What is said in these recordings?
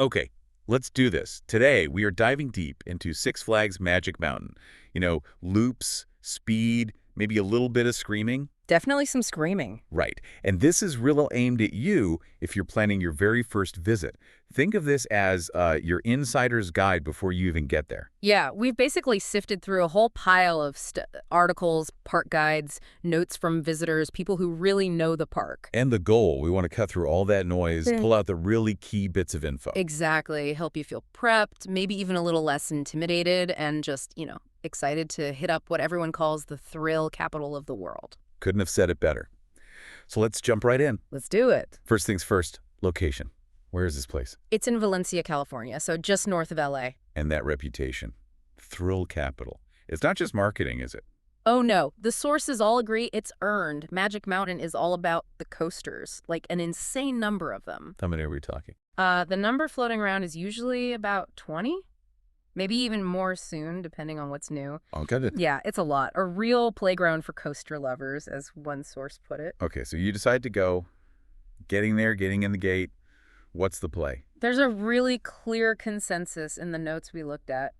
Okay, let's do this. Today, we are diving deep into Six Flags Magic Mountain. Loops, speed, maybe a little bit of screaming. Definitely some screaming. Right. And this is real aimed at you if you're planning your very first visit. Think of this as your insider's guide before you even get there. Yeah, we've basically sifted through a whole pile of articles, park guides, notes from visitors, people who really know the park. And the goal, we want to cut through all that noise, Yeah. pull out the really key bits of info. Exactly. Help you feel prepped, maybe even a little less intimidated, and just, excited to hit up what everyone calls the thrill capital of the world. Couldn't have said it better. So let's jump right in. Let's do it. First things first, location. Where is this place? It's in Valencia, California, so just north of LA. And that reputation. Thrill capital. It's not just marketing, is it? Oh no, the sources all agree it's earned. Magic Mountain is all about the coasters, like an insane number of them. How many are we talking? The number floating around is usually about 20, maybe even more soon, depending on what's new. Oh, got it. Yeah, it's a lot. A real playground for coaster lovers, as one source put it. Okay, so you decide to go, getting there, getting in the gate. What's the play? There's a really clear consensus in the notes we looked at.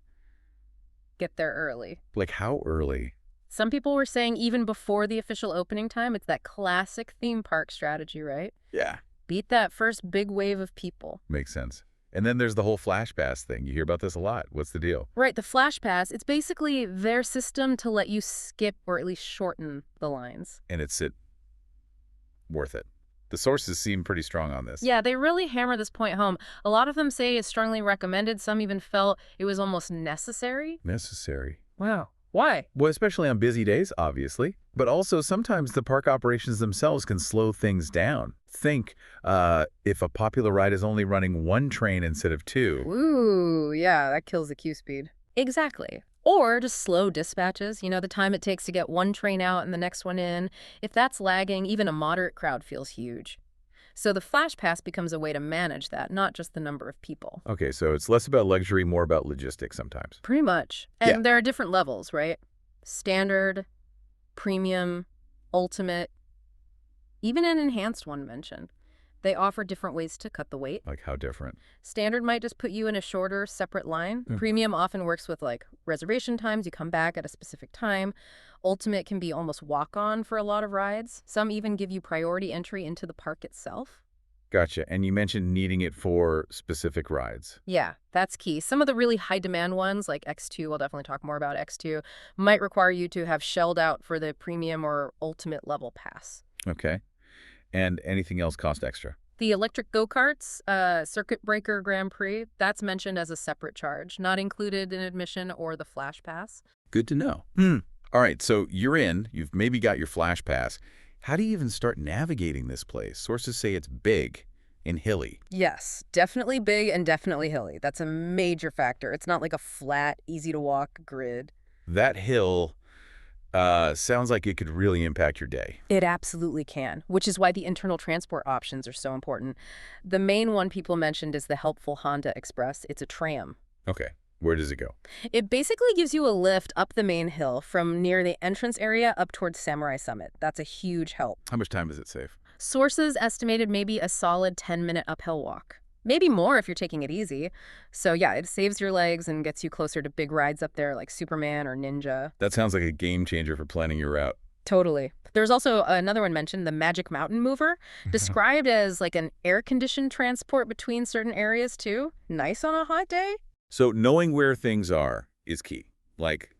Get there early. Like how early? Some people were saying even before the official opening time. It's that classic theme park strategy, right? Yeah. Beat that first big wave of people. Makes sense. And then there's the whole Flash Pass thing. You hear about this a lot. What's the deal? Right, the Flash Pass, it's basically their system to let you skip or at least shorten the lines. And worth it. The sources seem pretty strong on this. Yeah, they really hammer this point home. A lot of them say it's strongly recommended. Some even felt it was almost necessary. Necessary. Wow. Why? Well, especially on busy days, obviously. But also, sometimes the park operations themselves can slow things down. Think if a popular ride is only running one train instead of two. Ooh, yeah, that kills the queue speed. Exactly. Or just slow dispatches, the time it takes to get one train out and the next one in. If that's lagging, even a moderate crowd feels huge. So the Flash Pass becomes a way to manage that, not just the number of people. Okay, so it's less about luxury, more about logistics sometimes. Pretty much. And Yeah. there are different levels, right? Standard, premium, ultimate, even an enhanced one mentioned. They offer different ways to cut the wait. Like how different? Standard might just put you in a shorter, separate line. Mm. Premium often works with reservation times. You come back at a specific time. Ultimate can be almost walk-on for a lot of rides. Some even give you priority entry into the park itself. Gotcha. And you mentioned needing it for specific rides. Yeah, that's key. Some of the really high-demand ones, like X2, we'll definitely talk more about X2, might require you to have shelled out for the premium or ultimate level pass. Okay. And anything else cost extra? The electric go-karts, Circuit Breaker Grand Prix, that's mentioned as a separate charge, not included in admission or the Flash Pass. Good to know. All right, so you're in. You've maybe got your Flash Pass. How do you even start navigating this place? Sources say it's big and hilly. Yes, definitely big and definitely hilly. That's a major factor. It's not like a flat, easy-to-walk grid. That hill sounds like it could really impact your day. It absolutely can, which is why the internal transport options are so important. The main one people mentioned is the helpful Honda Express. It's a tram. Okay, where does it go? It basically gives you a lift up the main hill from near the entrance area up towards Samurai Summit. That's a huge help. How much time does it save? Sources estimated maybe a solid 10-minute uphill walk. Maybe more if you're taking it easy. So yeah, it saves your legs and gets you closer to big rides up there like Superman or Ninja. That sounds like a game changer for planning your route. Totally. There's also another one mentioned, the Magic Mountain Mover, described as like an air-conditioned transport between certain areas too. Nice on a hot day. So knowing where things are is key. Like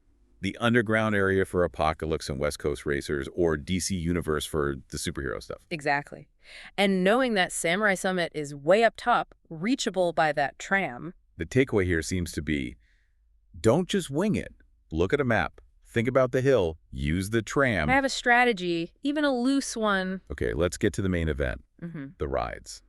the underground area for Apocalypse and West Coast Racers, or DC Universe for the superhero stuff. Exactly. And knowing that Samurai Summit is way up top, reachable by that tram. The takeaway here seems to be, don't just wing it. Look at a map. Think about the hill. Use the tram. Have a strategy, even a loose one. Okay, let's get to the main event, Mm-hmm. the rides.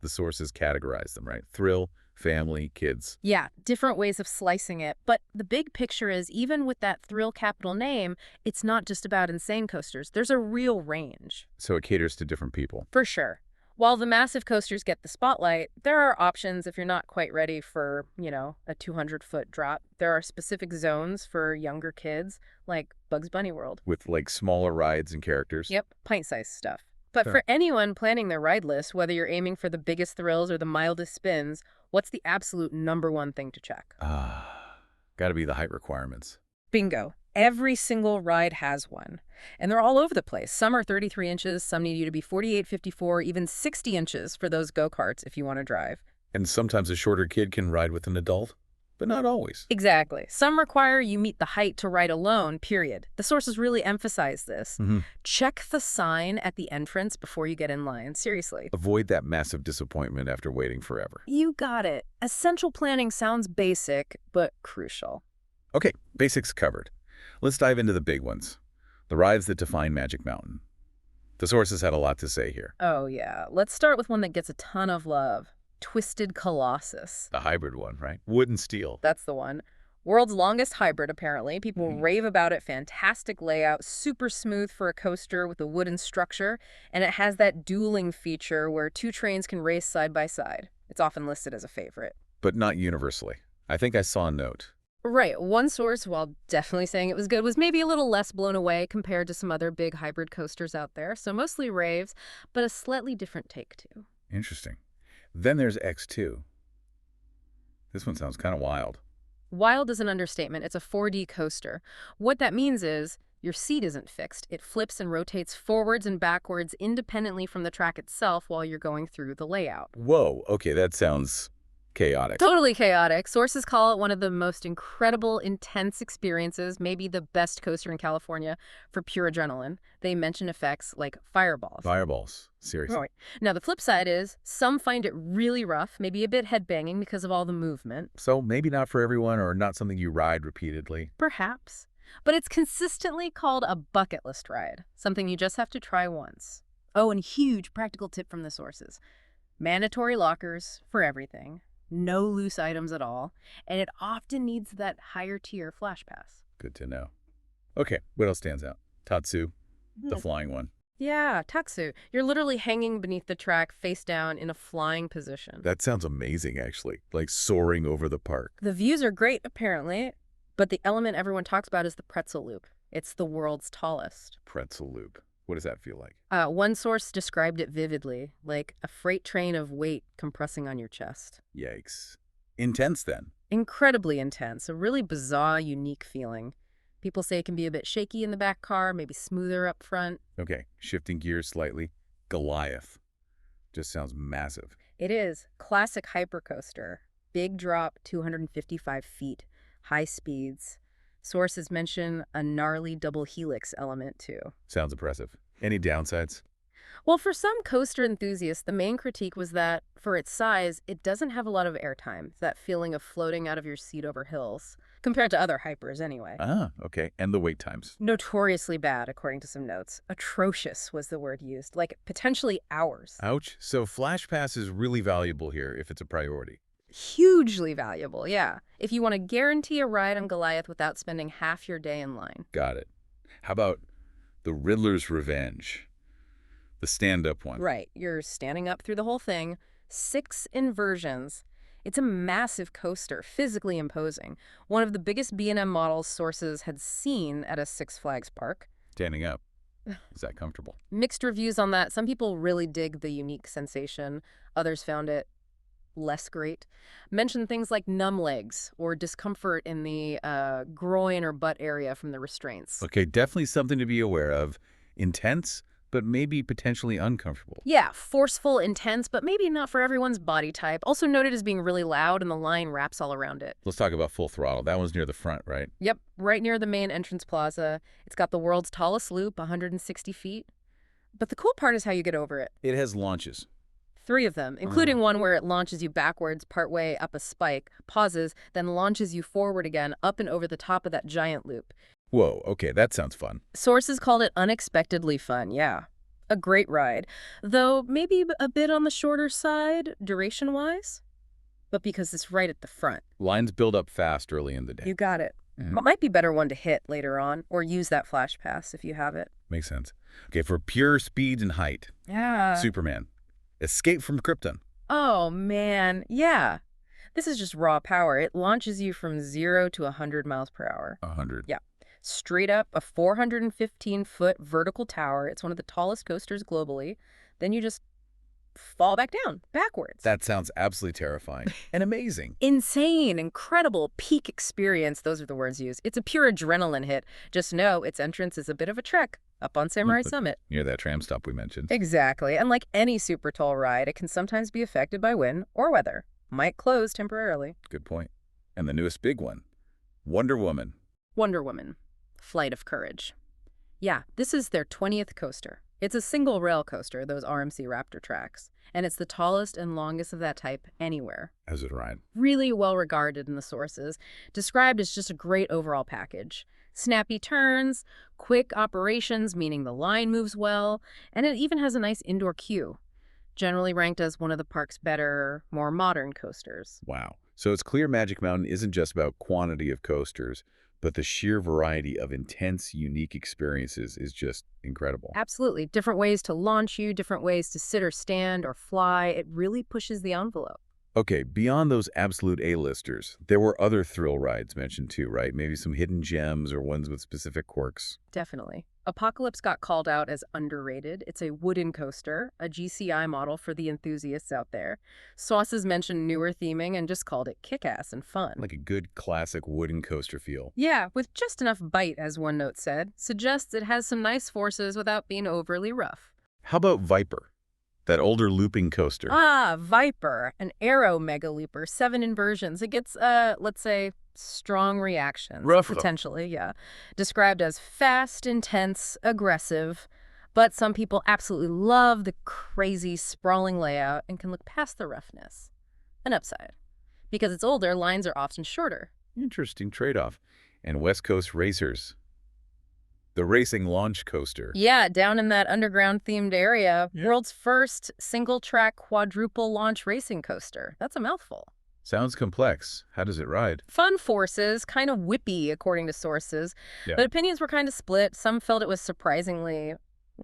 The sources categorize them, right? Thrill, family, kids. Yeah, different ways of slicing it. But the big picture is, even with that thrill capital name, it's not just about insane coasters. There's a real range. So it caters to different people. For sure. While the massive coasters get the spotlight, there are options if you're not quite ready for, a 200-foot drop. There are specific zones for younger kids, like Bugs Bunny World. With like smaller rides and characters. Yep, pint-sized stuff. But Sure. for anyone planning their ride list, whether you're aiming for the biggest thrills or the mildest spins, What's the absolute #1 thing to check? Gotta be the height requirements. Bingo. Every single ride has one. And they're all over the place. Some are 33 inches, some need you to be 48, 54, even 60 inches for those go-karts if you want to drive. And sometimes a shorter kid can ride with an adult, but not always. Exactly. Some require you meet the height to ride alone, period. The sources really emphasize this. Check the sign at the entrance before you get in line. Seriously. Avoid that massive disappointment after waiting forever. You got it. Essential planning sounds basic, but crucial. Okay, basics covered. Let's dive into the big ones. The rides that define Magic Mountain. The sources had a lot to say here. Oh, yeah. Let's start with one that gets a ton of love. Twisted Colossus. The hybrid one, right? Wood and steel. That's the one. World's longest hybrid, apparently. People rave about it. Fantastic layout, super smooth for a coaster with a wooden structure, and it has that dueling feature where two trains can race side by side. It's often listed as a favorite. But not universally. I think I saw a note. Right. One source, while definitely saying it was good, was maybe a little less blown away compared to some other big hybrid coasters out there. So mostly raves, but a slightly different take, too. Interesting. Then there's X2. This one sounds kind of wild. Wild is an understatement. It's a 4D coaster. What that means is your seat isn't fixed. It flips and rotates forwards and backwards independently from the track itself while you're going through the layout. Whoa, okay, that sounds chaotic. Totally chaotic. Sources call it one of the most incredible, intense experiences, maybe the best coaster in California for pure adrenaline. They mention effects like fireballs. Fireballs, seriously. Right. Now, the flip side is some find it really rough, maybe a bit headbanging because of all the movement. So maybe not for everyone or not something you ride repeatedly. Perhaps. But it's consistently called a bucket list ride, something you just have to try once. Oh, and huge practical tip from the sources. Mandatory lockers for everything. No loose items at all, and it often needs that higher tier flash pass. Good to know. Okay, what else stands out? Tatsu, the flying one. Yeah, Tatsu. You're literally hanging beneath the track face down in a flying position. That sounds amazing, actually, like soaring over the park. The views are great, apparently, but the element everyone talks about is the pretzel loop. It's the world's tallest. Pretzel loop. What does that feel like? One source described it vividly, like a freight train of weight compressing on your chest. Yikes. Intense, then. Incredibly intense, a really bizarre, unique feeling. People say it can be a bit shaky in the back car, maybe smoother up front. Okay, shifting gears slightly. Goliath. Just sounds massive. It is. Classic hypercoaster. Big drop, 255 feet. High speeds. Sources mention a gnarly double helix element, too. Sounds impressive. Any downsides? Well, for some coaster enthusiasts, the main critique was that, for its size, it doesn't have a lot of airtime, that feeling of floating out of your seat over hills, compared to other hypers anyway. Ah, okay. And the wait times? Notoriously bad, according to some notes. Atrocious was the word used, like potentially hours. Ouch. So Flash Pass is really valuable here if it's a priority. Hugely valuable, yeah. If you want to guarantee a ride on Goliath without spending half your day in line. Got it. How about the Riddler's Revenge? The stand-up one. Right. You're standing up through the whole thing. 6 inversions. It's a massive coaster, physically imposing. One of the biggest B&M models sources had seen at a Six Flags park. Standing up. Is that comfortable? Mixed reviews on that. Some people really dig the unique sensation. Others found it less great. Mention things like numb legs or discomfort in the groin or butt area from the restraints. Okay, definitely something to be aware of. Intense, but maybe potentially uncomfortable. Yeah, forceful, intense, but maybe not for everyone's body type. Also noted as being really loud and the line wraps all around it. Let's talk about Full Throttle. That one's near the front, right? Yep, right near the main entrance plaza. It's got the world's tallest loop, 160 feet. But the cool part is how you get over it. It has launches. 3 of them, including one where it launches you backwards partway up a spike, pauses, then launches you forward again up and over the top of that giant loop. Whoa, okay, that sounds fun. Sources called it unexpectedly fun, yeah. A great ride, though maybe a bit on the shorter side, duration-wise. But because it's right at the front. Lines build up fast early in the day. You got it. Might be better one to hit later on, or use that flash pass if you have it. Makes sense. Okay, for pure speed and height. Yeah. Superman. Escape from Krypton. Oh, man. Yeah. This is just raw power. It launches you from 0 to 100 miles per hour. 100. Yeah. Straight up, a 415-foot vertical tower. It's one of the tallest coasters globally. Then you just fall back down, backwards. That sounds absolutely terrifying and amazing. Insane, incredible, peak experience. Those are the words used. It's a pure adrenaline hit. Just know its entrance is a bit of a trek up on Samurai Summit. Near that tram stop we mentioned. Exactly. And like any super tall ride, it can sometimes be affected by wind or weather. Might close temporarily. Good point. And the newest big one, Wonder Woman. Wonder Woman, Flight of Courage. Yeah, this is their 20th coaster. It's a single rail coaster, those RMC Raptor tracks, and it's the tallest and longest of that type anywhere. As it ride. Really well regarded in the sources, described as just a great overall package. Snappy turns, quick operations, meaning the line moves well, and it even has a nice indoor queue. Generally ranked as one of the park's better, more modern coasters. Wow. So it's clear Magic Mountain isn't just about quantity of coasters, but the sheer variety of intense, unique experiences is just incredible. Absolutely. Different ways to launch you, different ways to sit or stand or fly. It really pushes the envelope. Okay, beyond those absolute A-listers, there were other thrill rides mentioned too, right? Maybe some hidden gems or ones with specific quirks. Definitely. Apocalypse got called out as underrated. It's a wooden coaster, a GCI model for the enthusiasts out there. Sauces mentioned newer theming and just called it kick-ass and fun. Like a good classic wooden coaster feel. Yeah, with just enough bite, as one note said, suggests it has some nice forces without being overly rough. How about Viper? That older looping coaster. Ah, Viper, an Aero Mega Looper, 7 inversions. It gets, let's say, strong reactions. Rough. Potentially, yeah. Described as fast, intense, aggressive. But some people absolutely love the crazy, sprawling layout and can look past the roughness. An upside. Because it's older, lines are often shorter. Interesting trade-off. And West Coast Racers. The racing launch coaster. Yeah, down in that underground-themed area. Yeah. World's first single-track quadruple launch racing coaster. That's a mouthful. Sounds complex. How does it ride? Fun forces, kind of whippy, according to sources. Yeah. But opinions were kind of split. Some felt it was surprisingly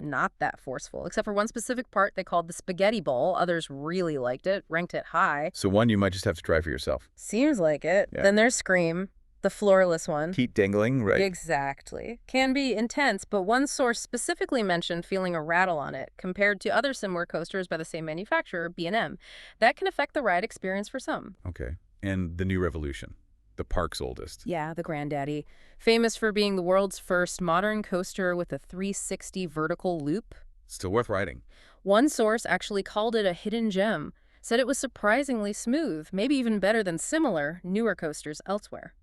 not that forceful, except for one specific part they called the Spaghetti Bowl. Others really liked it, ranked it high. So one you might just have to try for yourself. Seems like it. Yeah. Then there's Scream, the floorless one. Heat dangling, right? Exactly. Can be intense, but one source specifically mentioned feeling a rattle on it, compared to other similar coasters by the same manufacturer, B&M. That can affect the ride experience for some. Okay. And the New Revolution, the park's oldest. Yeah, the granddaddy. Famous for being the world's first modern coaster with a 360 vertical loop. Still worth riding. One source actually called it a hidden gem, said it was surprisingly smooth, maybe even better than similar, newer coasters elsewhere.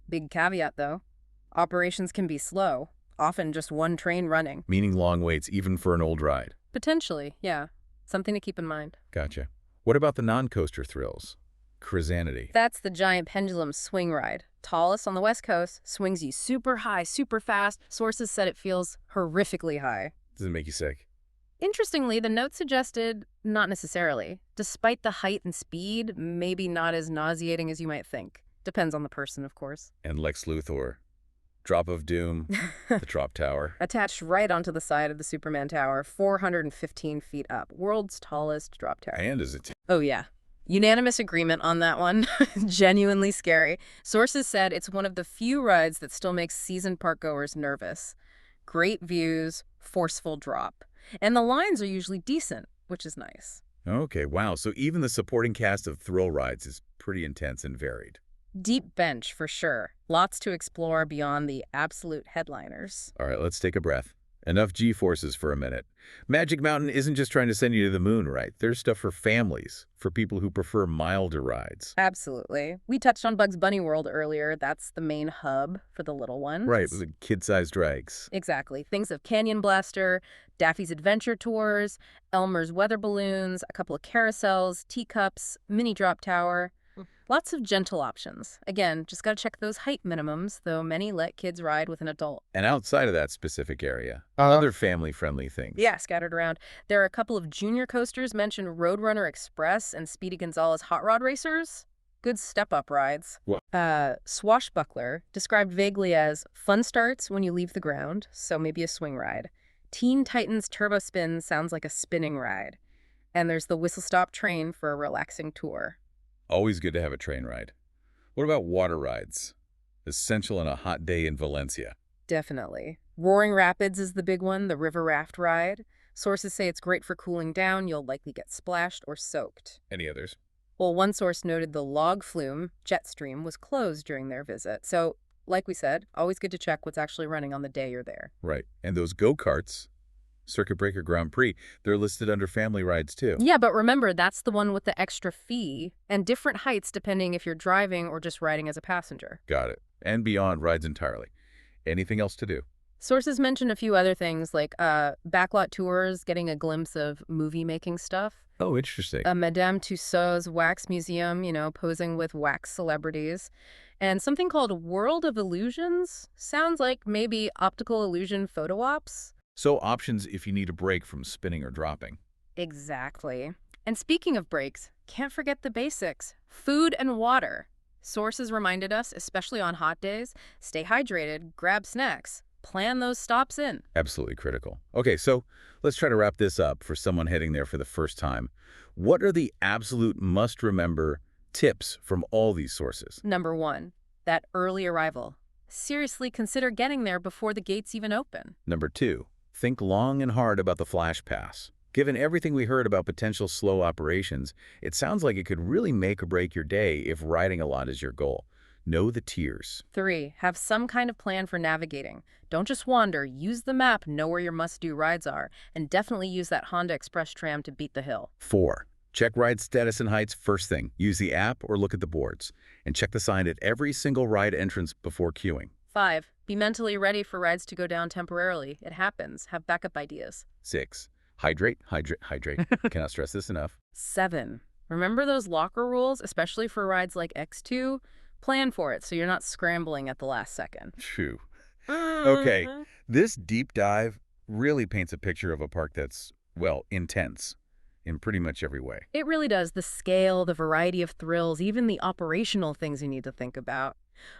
Big caveat, though. Operations can be slow, often just one train running. Meaning long waits even for an old ride. Potentially, yeah. Something to keep in mind. Gotcha. What about the non-coaster thrills? Crisanity. That's the giant pendulum swing ride. Tallest on the West Coast, swings you super high, super fast. Sources said it feels horrifically high. Does it make you sick? Interestingly, the note suggested not necessarily. Despite the height and speed, maybe not as nauseating as you might think. Depends on the person, of course. And Lex Luthor. Drop of Doom. The Drop Tower. Attached right onto the side of the Superman Tower, 415 feet up. World's tallest drop tower. And is it? Oh, yeah. Unanimous agreement on that one. Genuinely scary. Sources said it's one of the few rides that still makes seasoned parkgoers nervous. Great views, forceful drop. And the lines are usually decent, which is nice. Okay, wow. So even the supporting cast of thrill rides is pretty intense and varied. Deep bench, for sure. Lots to explore beyond the absolute headliners. All right, let's take a breath. Enough G-forces for a minute. Magic Mountain isn't just trying to send you to the moon, right? There's stuff for families, for people who prefer milder rides. Absolutely. We touched on Bugs Bunny World earlier. That's the main hub for the little ones. Right, with the kid-sized drags. Exactly. Things of Canyon Blaster, Daffy's Adventure Tours, Elmer's Weather Balloons, a couple of carousels, teacups, mini drop tower. Lots of gentle options. Again, just gotta check those height minimums, though many let kids ride with an adult. And outside of that specific area, other family-friendly things. Yeah, scattered around. There are a couple of junior coasters mentioned Roadrunner Express and Speedy Gonzales Hot Rod Racers. Good step-up rides. What? Swashbuckler, described vaguely as fun starts when you leave the ground, so maybe a swing ride. Teen Titans Turbo Spin sounds like a spinning ride. And there's the Whistle Stop Train for a relaxing tour. Always good to have a train ride. What about water rides? Essential on a hot day in Valencia. Definitely. Roaring Rapids is the big one, the river raft ride. Sources say it's great for cooling down. You'll likely get splashed or soaked. Any others? Well, one source noted the log flume jet stream was closed during their visit. So, like we said, always good to check what's actually running on the day you're there. Right. And those go-karts, Circuit Breaker Grand Prix, they're listed under family rides too. Yeah, but remember, that's the one with the extra fee and different heights depending if you're driving or just riding as a passenger. Got it. And beyond rides entirely. Anything else to do? Sources mention a few other things like backlot tours, getting a glimpse of movie-making stuff. Oh, interesting. Madame Tussauds wax museum, posing with wax celebrities. And something called World of Illusions. Sounds like maybe optical illusion photo ops. So options if you need a break from spinning or dropping. Exactly. And speaking of breaks, can't forget the basics. Food and water. Sources reminded us, especially on hot days, stay hydrated, grab snacks, plan those stops in. Absolutely critical. Okay, so let's try to wrap this up for someone heading there for the first time. What are the absolute must-remember tips from all these sources? Number 1, that early arrival. Seriously consider getting there before the gates even open. Number 2, think long and hard about the flash pass. Given everything we heard about potential slow operations, it sounds like it could really make or break your day if riding a lot is your goal. Know the tiers. 3, have some kind of plan for navigating. Don't just wander. Use the map, know where your must-do rides are, and definitely use that Honda Express tram to beat the hill. 4, check ride status and heights first thing. Use the app or look at the boards. And check the sign at every single ride entrance before queuing. 5, be mentally ready for rides to go down temporarily. It happens. Have backup ideas. 6, hydrate, hydrate, hydrate. Cannot stress this enough. 7, remember those locker rules, especially for rides like X2? Plan for it so you're not scrambling at the last second. Phew. Okay, this deep dive really paints a picture of a park that's, well, intense in pretty much every way. It really does. The scale, the variety of thrills, even the operational things you need to think about.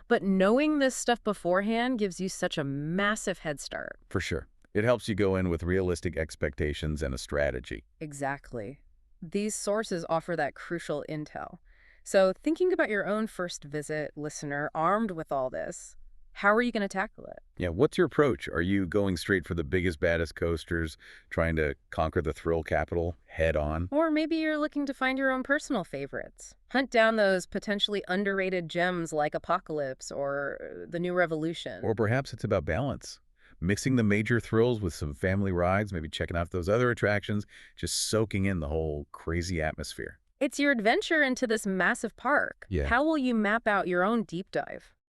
But knowing this stuff beforehand gives you such a massive head start. For sure. It helps you go in with realistic expectations and a strategy. Exactly. These sources offer that crucial intel. So thinking about your own first visit, listener, armed with all this, how are you going to tackle it? Yeah, what's your approach? Are you going straight for the biggest, baddest coasters, trying to conquer the thrill capital head on? Or maybe you're looking to find your own personal favorites. Hunt down those potentially underrated gems like Apocalypse or the New Revolution. Or perhaps it's about balance. Mixing the major thrills with some family rides, maybe checking out those other attractions, just soaking in the whole crazy atmosphere. It's your adventure into this massive park. Yeah. How will you map out your own deep dive?